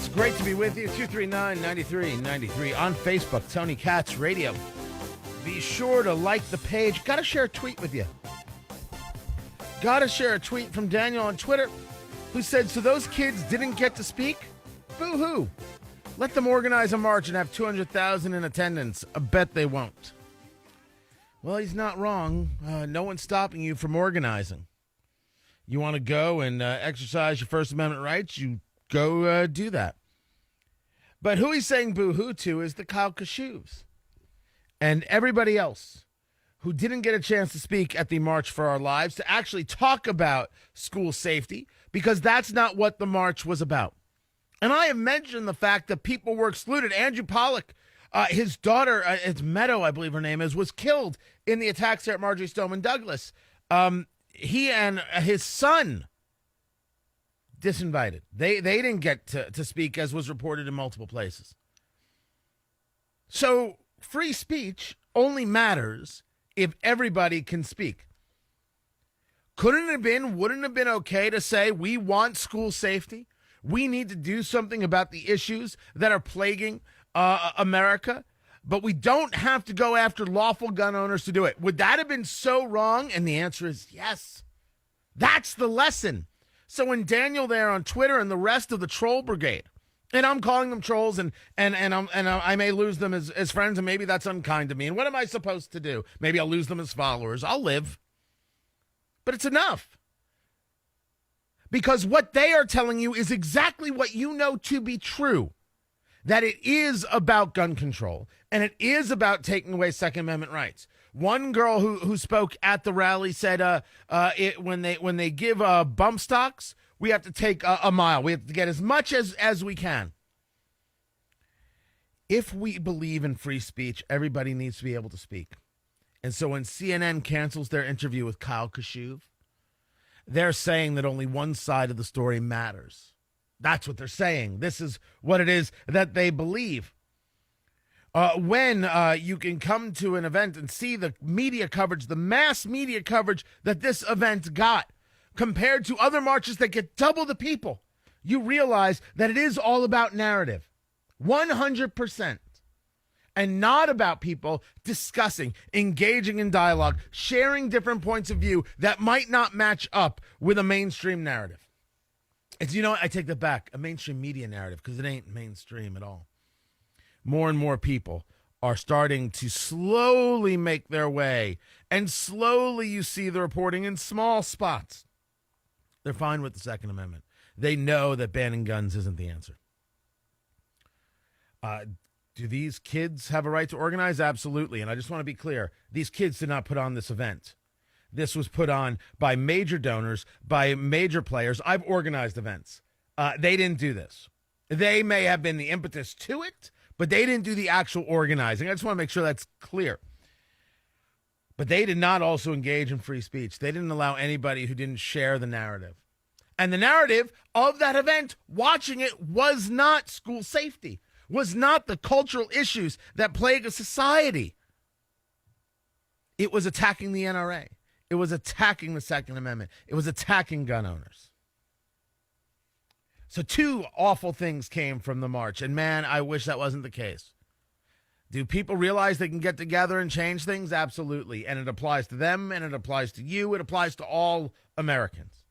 Katz, great to be with you. 239-9393 on Facebook, Tony Katz Radio. Be sure to like the page. Got to share a tweet with you. Got to share a tweet from Daniel on Twitter who said, so those kids didn't get to speak? Boo-hoo. Let them organize a march and have 200,000 in attendance. I bet they won't. Well, he's not wrong. No one's stopping you from organizing. You want to go and exercise your First Amendment rights, you go do that. But who he's saying boo-hoo to is the Kyle Kashuvs and everybody else who didn't get a chance to speak at the March for Our Lives to actually talk about school safety, because that's not what the march was about. And I have mentioned the fact that people were excluded. Andrew Pollack, his daughter, it's Meadow, I believe her name is, was killed in the attacks there at Marjory Stoneman Douglas. He and his son disinvited. They didn't get to speak, as was reported in multiple places. So free speech only matters if everybody can speak. Wouldn't it have been okay to say we want school safety? We need to do something about the issues that are plaguing America, but we don't have to go after lawful gun owners to do it. Would that have been so wrong? And the answer is yes. That's the lesson. So when Daniel there on Twitter and the rest of the troll brigade, and I'm calling them trolls, and I may lose them as friends, and maybe that's unkind to me. And what am I supposed to do? Maybe I'll lose them as followers. I'll live. But it's enough. Because what they are telling you is exactly what you know to be true. That it is about gun control, and it is about taking away Second Amendment rights. One girl who spoke at the rally said, when they give bump stocks, we have to take a mile. We have to get as much as we can. If we believe in free speech, everybody needs to be able to speak. And so when CNN cancels their interview with Kyle Kashuv, they're saying that only one side of the story matters. That's what they're saying. This is what it is that they believe. When you can come to an event and see the media coverage, the mass media coverage that this event got, compared to other marches that get double the people, you realize that it is all about narrative. 100%. And not about people discussing, engaging in dialogue, sharing different points of view that might not match up with a mainstream narrative. It's, you know what, I take that back, a mainstream media narrative, because it ain't mainstream at all. More and more people are starting to slowly make their way, and slowly you see the reporting in small spots. They're fine with the Second Amendment. They know that banning guns isn't the answer. Do these kids have a right to organize? Absolutely. And I just want to be clear. These kids did not put on this event. This was put on by major donors, by major players. I've organized events. They didn't do this. They may have been the impetus to it, but they didn't do the actual organizing. I just want to make sure that's clear. But they did not also engage in free speech. They didn't allow anybody who didn't share the narrative. And the narrative of that event, watching it, was not school safety, was not the cultural issues that plague a society. It was attacking the NRA. It was attacking the Second Amendment. It was attacking gun owners. So two awful things came from the march, and man, I wish that wasn't the case. Do people realize they can get together and change things? Absolutely. And it applies to them, and it applies to you. It applies to all Americans.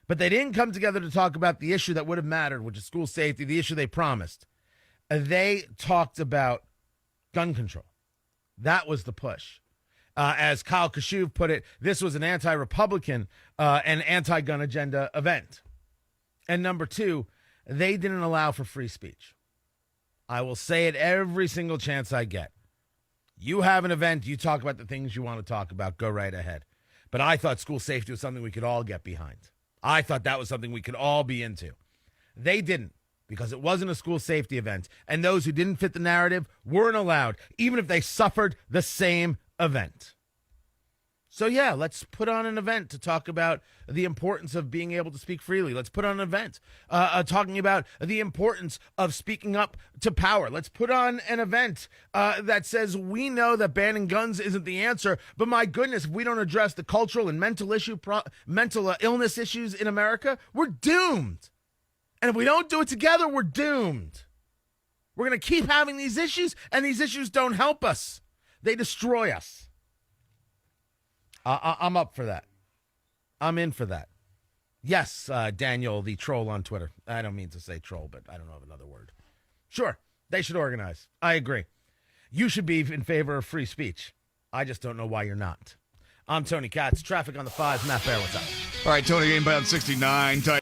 But they didn't come together to talk about the issue that would have mattered, which is school safety, the issue they promised. They talked about gun control. That was the push. As Kyle Kashuv put it, this was an anti-Republican and anti-gun agenda event. And number two, they didn't allow for free speech. I will say it every single chance I get. You have an event, you talk about the things you want to talk about, go right ahead. But I thought school safety was something we could all get behind. I thought that was something we could all be into. They didn't, because it wasn't a school safety event. And those who didn't fit the narrative weren't allowed, even if they suffered the same event. So yeah, let's put on an event to talk about the importance of being able to speak freely. Let's put on an event talking about the importance of speaking up to power. Let's put on an event that says we know that banning guns isn't the answer, but my goodness, if we don't address the cultural and mental illness issues in America, we're doomed. And if we don't do it together, we're doomed. We're going to keep having these issues, and these issues don't help us. They destroy us. I'm up for that. I'm in for that. Yes, Daniel, the troll on Twitter. I don't mean to say troll, but I don't know of another word. Sure, they should organize. I agree. You should be in favor of free speech. I just don't know why you're not. I'm Tony Katz. Traffic on the 5. Matt Bear, what's up? All right, Tony, inbound 69.